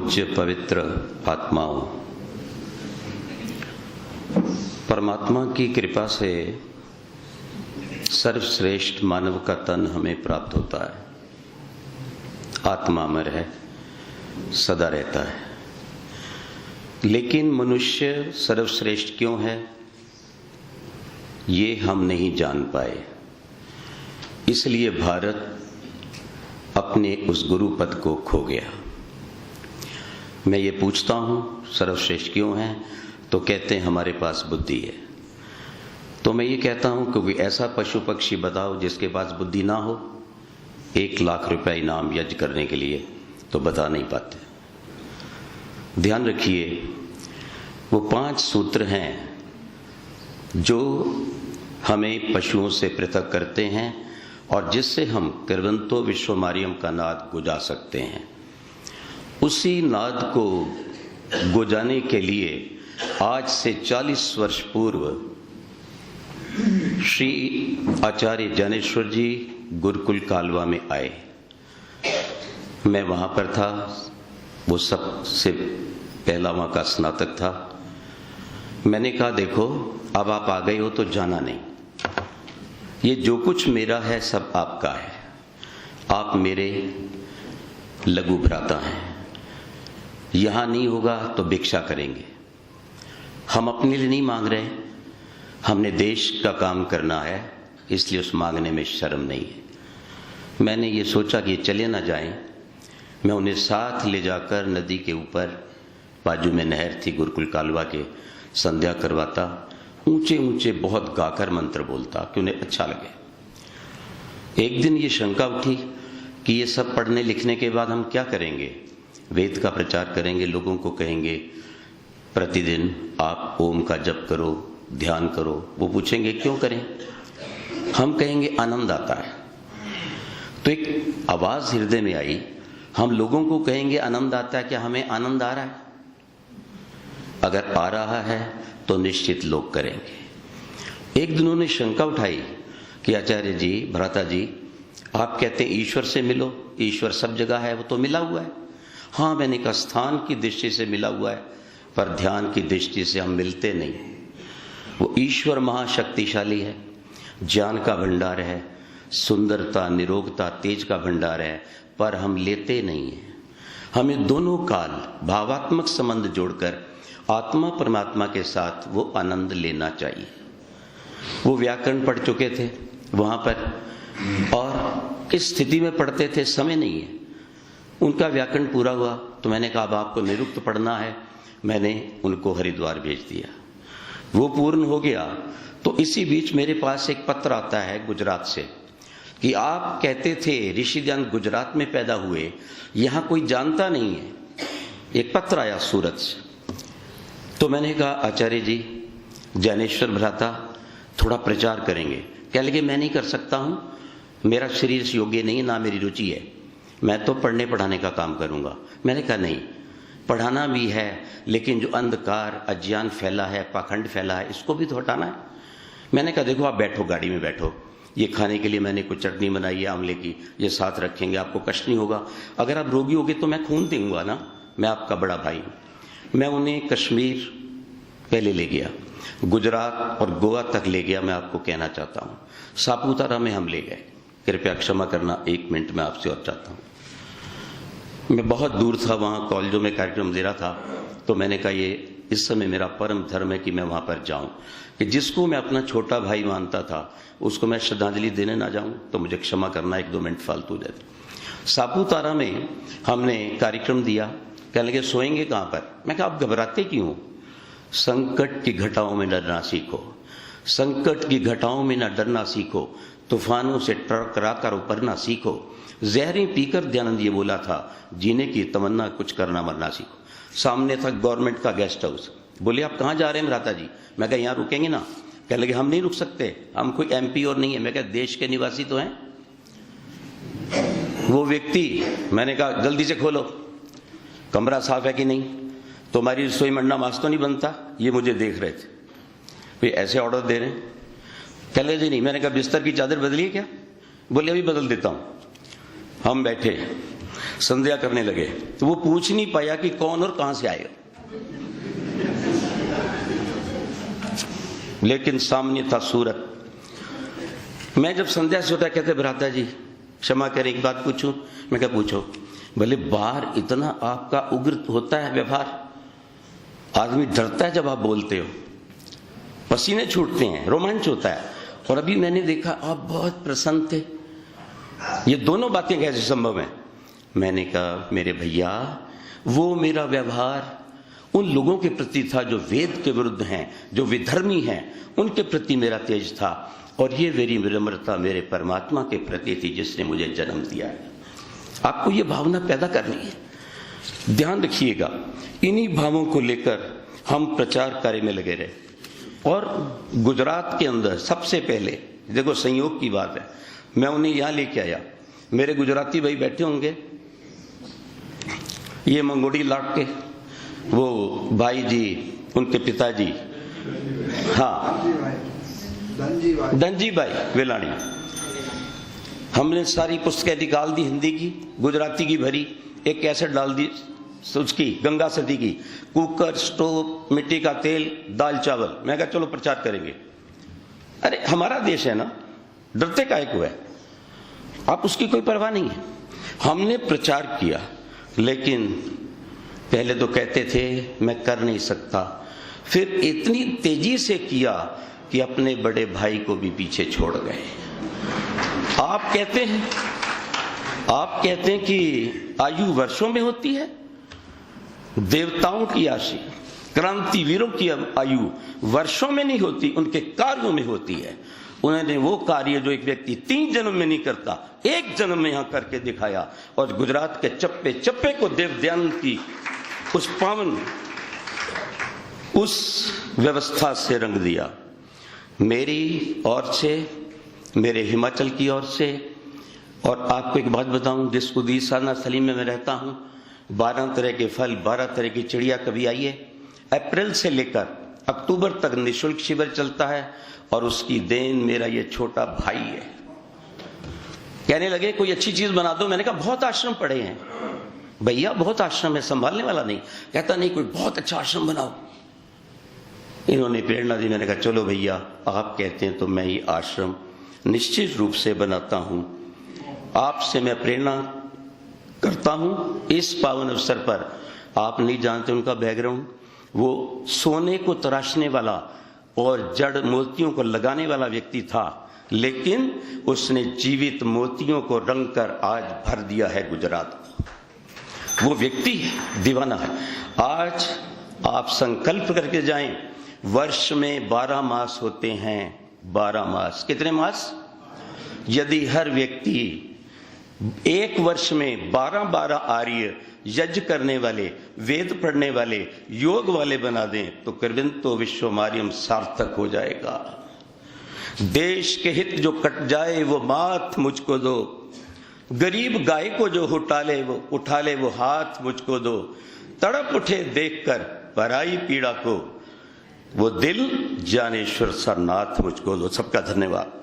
पूज्य पवित्र आत्माओं, परमात्मा की कृपा से सर्वश्रेष्ठ मानव का तन हमें प्राप्त होता है। आत्मा अमर है, सदा रहता है। लेकिन मनुष्य सर्वश्रेष्ठ क्यों है, ये हम नहीं जान पाए। इसलिए भारत अपने उस गुरु पद को खो गया। मैं ये पूछता हूँ सर्वश्रेष्ठ क्यों है, तो कहते हैं हमारे पास बुद्धि है। तो मैं ये कहता हूँ कि कोई ऐसा पशु पक्षी बताओ जिसके पास बुद्धि ना हो। 1 लाख रुपया इनाम यज्ञ करने के लिए, तो बता नहीं पाते। ध्यान रखिए, वो 5 सूत्र हैं जो हमें पशुओं से पृथक करते हैं और जिससे हम कृवंतो विश्वमारियम का नाद गुजा सकते हैं। उसी नाद को गुजाने के लिए आज से 40 वर्ष पूर्व श्री आचार्य ज्ञानेश्वर जी गुरुकुल कालवा में आए। मैं वहाँ पर था, वो सबसे पहला वहाँ का स्नातक था। मैंने कहा देखो, अब आप आ गए हो तो जाना नहीं, ये जो कुछ मेरा है सब आपका है। आप मेरे लघु भ्राता हैं, यहाँ नहीं होगा तो भिक्षा करेंगे। हम अपने लिए नहीं मांग रहे, हमने देश का काम करना है, इसलिए उस मांगने में शर्म नहीं है। मैंने ये सोचा कि चले ना जाएं। मैं उन्हें साथ ले जाकर नदी के ऊपर, बाजू में नहर थी गुरुकुल कालवा के, संध्या करवाता, ऊंचे ऊंचे बहुत गाकर मंत्र बोलता कि उन्हें अच्छा लगे। एक दिन ये शंका उठी कि ये सब पढ़ने लिखने के बाद हम क्या करेंगे। वेद का प्रचार करेंगे, लोगों को कहेंगे प्रतिदिन आप ओम का जप करो, ध्यान करो। वो पूछेंगे क्यों करें, हम कहेंगे आनंद आता है। तो एक आवाज हृदय में आई, हम लोगों को कहेंगे आनंद आता है, क्या हमें आनंद आ रहा है? अगर आ रहा है तो निश्चित लोग करेंगे। एक दिन उन्होंने शंका उठाई कि आचार्य जी, भ्राता जी, आप कहते हैं ईश्वर से मिलो, ईश्वर सब जगह है, वो तो मिला हुआ है। हाँ, मैंने कहा स्थान की दृष्टि से मिला हुआ है, पर ध्यान की दृष्टि से हम मिलते नहीं। वो ईश्वर महाशक्तिशाली है, ज्ञान का भंडार है, सुंदरता, निरोगता, तेज का भंडार है, पर हम लेते नहीं हैं। हमें दोनों काल भावात्मक संबंध जोड़कर आत्मा परमात्मा के साथ वो आनंद लेना चाहिए। वो व्याकरण पढ़ चुके थे वहाँ पर, और किस स्थिति में पढ़ते थे समय नहीं है। उनका व्याकरण पूरा हुआ तो मैंने कहा अब आपको निरुक्त पढ़ना है। मैंने उनको हरिद्वार भेज दिया, वो पूर्ण हो गया। तो इसी बीच मेरे पास एक पत्र आता है गुजरात से कि आप कहते थे ऋषि ज्ञान गुजरात में पैदा हुए, यहाँ कोई जानता नहीं है। एक पत्र आया सूरत से। तो मैंने कहा आचार्य जी, ज्ञानेश्वर भ्राता थोड़ा प्रचार करेंगे। कह लगे मैं नहीं कर सकता हूँ, मेरा शरीर इस योग्य नहीं है, ना मेरी रुचि है, मैं तो पढ़ने पढ़ाने का काम करूँगा। मैंने कहा नहीं, पढ़ाना भी है, लेकिन जो अंधकार अज्ञान फैला है, पाखंड फैला है, इसको भी तो हटाना है। मैंने कहा देखो आप बैठो, गाड़ी में बैठो, ये खाने के लिए मैंने कुछ चटनी बनाई है आंवले की, ये साथ रखेंगे, आपको कष्ट नहीं होगा। अगर आप रोगी होगे तो मैं खून दूंगा ना, मैं आपका बड़ा भाई हूँ। मैं उन्हें कश्मीर पहले ले गया, गुजरात और गोवा तक ले गया। मैं आपको कहना चाहता हूँ, सापुतारा में हम ले गए। कृपया क्षमा करना, 1 मिनट में आपसे और चाहता हूँ। मैं बहुत दूर था, वहाँ कॉलेजों में कार्यक्रम दे रहा था। तो मैंने कहा ये इस समय मेरा परम धर्म है कि मैं वहाँ पर जाऊँ, कि जिसको मैं अपना छोटा भाई मानता था उसको मैं श्रद्धांजलि देने ना जाऊँ, तो मुझे क्षमा करना, 1-2 मिनट फालतू जाते। सापुतारा में हमने कार्यक्रम दिया। कहने लगे सोएंगे कहाँ पर? मैं कहा आप घबराते क्यों? संकट की घटाओं में डरना सीखो, संकट की घटाओं में न डरना सीखो, तूफानों से टकरा कर उतरना सीखो। जहरें पीकर दयानंद ये बोला था, जीने की तमन्ना कुछ करना मरना सीखो। सामने था गवर्नमेंट का गेस्ट हाउस। बोले आप कहाँ जा रहे हैं भ्राता जी? मैं कहा यहाँ रुकेंगे ना। कह लगे हम नहीं रुक सकते, हम कोई MP और नहीं है। मैं कहा देश के निवासी तो हैं। वो व्यक्ति, मैंने कहा जल्दी से खोलो, कमरा साफ है कि नहीं, तुम्हारी रसोई में अंडा मांस तो नहीं बनता। ये मुझे देख रहे थे, वे ऐसे ऑर्डर दे रहे हैं। कह लगे जी नहीं। मैंने कहा बिस्तर की चादर बदली है क्या? बोले अभी बदल देता हूँ। हम बैठे, संध्या करने लगे तो वो पूछ नहीं पाया कि कौन और कहां से आए हो, लेकिन सामने था सूरत। मैं जब संध्या से उठा कहते भ्राता जी क्षमा करें एक बात पूछूं। मैं क्या पूछो। बोले बाहर इतना आपका उग्र होता है व्यवहार, आदमी डरता है जब आप बोलते हो, पसीने छूटते हैं, रोमांच होता है, और अभी मैंने देखा आप बहुत प्रसन्न थे। ये दोनों बातें कैसे संभव हैं। मैंने कहा मेरे भैया वो मेरा व्यवहार उन लोगों के प्रति था जो वेद के विरुद्ध हैं, जो विधर्मी हैं, उनके प्रति मेरा तेज था, और ये मेरी विनम्रता मेरे परमात्मा के प्रति थी जिसने मुझे जन्म दिया है। आपको ये भावना पैदा करनी है। ध्यान रखिएगा, इन्हीं भावों को लेकर हम प्रचार कार्य में लगे रहे। और गुजरात के अंदर सबसे पहले देखो संयोग की बात है, मैं उन्हें यहां लेके आया। मेरे गुजराती भाई बैठे होंगे, ये मंगोड़ी लाट के वो भाई जी, उनके पिताजी, हाँ धनजी भाई वेलाणी। हमने सारी पुस्तकें निकाल दी, हिंदी की गुजराती की भरी, एक कैसेट डाल दी उसकी गंगा सती की, कुकर, स्टोव, मिट्टी का तेल, दाल चावल। मैं कहा चलो प्रचार करेंगे। अरे हमारा देश है ना, डरते काहे को है, आप उसकी कोई परवाह नहीं है। हमने प्रचार किया, लेकिन पहले तो कहते थे मैं कर नहीं सकता, फिर इतनी तेजी से किया कि अपने बड़े भाई को भी पीछे छोड़ गए। आप कहते हैं कि आयु वर्षों में होती है, देवताओं की आयु, क्रांतिवीरों की आयु वर्षों में नहीं होती, उनके कार्यों में होती है। उन्होंने वो कार्य जो एक व्यक्ति 3 जन्म में नहीं करता, 1 जन्म में यहां करके दिखाया, और गुजरात के चप्पे चप्पे को देव दयानंद की उस पावन उस व्यवस्था से रंग दिया। मेरी ओर से, मेरे हिमाचल की ओर से, और आपको एक बात बताऊं, जिस उड़ीसा सलीम में मैं रहता हूं, 12 तरह के फल, 12 तरह की चिड़िया कभी आई है। अप्रैल से लेकर अक्टूबर तक निःशुल्क शिविर चलता है, और उसकी देन मेरा ये छोटा भाई है। कहने लगे कोई अच्छी चीज बना दो। मैंने कहा बहुत आश्रम पड़े हैं भैया, बहुत आश्रम है, संभालने वाला नहीं। कहता नहीं कोई बहुत अच्छा आश्रम बनाओ। इन्होंने प्रेरणा दी। मैंने कहा चलो भैया आप कहते हैं तो मैं ये आश्रम निश्चित रूप से बनाता हूं, आपसे मैं प्रेरणा करता हूं। इस पावन अवसर पर आप नहीं जानते उनका बैकग्राउंड, वो सोने को तराशने वाला और जड़ मोतियों को लगाने वाला व्यक्ति था, लेकिन उसने जीवित मोतियों को रंग कर आज भर दिया है गुजरात को। वो व्यक्ति दीवाना है। आज आप संकल्प करके जाएं, वर्ष में 12 मास होते हैं। 12 मास, कितने मास? यदि हर व्यक्ति एक वर्ष में 12 आर्य यज्ञ करने वाले, वेद पढ़ने वाले, योग वाले बना दें तो कृविंतो विश्वमार्यम सार्थक हो जाएगा। देश के हित जो कट जाए वो माथ मुझको दो, गरीब गाय को जो उठा ले वो हाथ मुझको दो, तड़प उठे देखकर पराई पीड़ा को, वो दिल ज्ञानेश्वर सरनाथ मुझको दो। सबका धन्यवाद।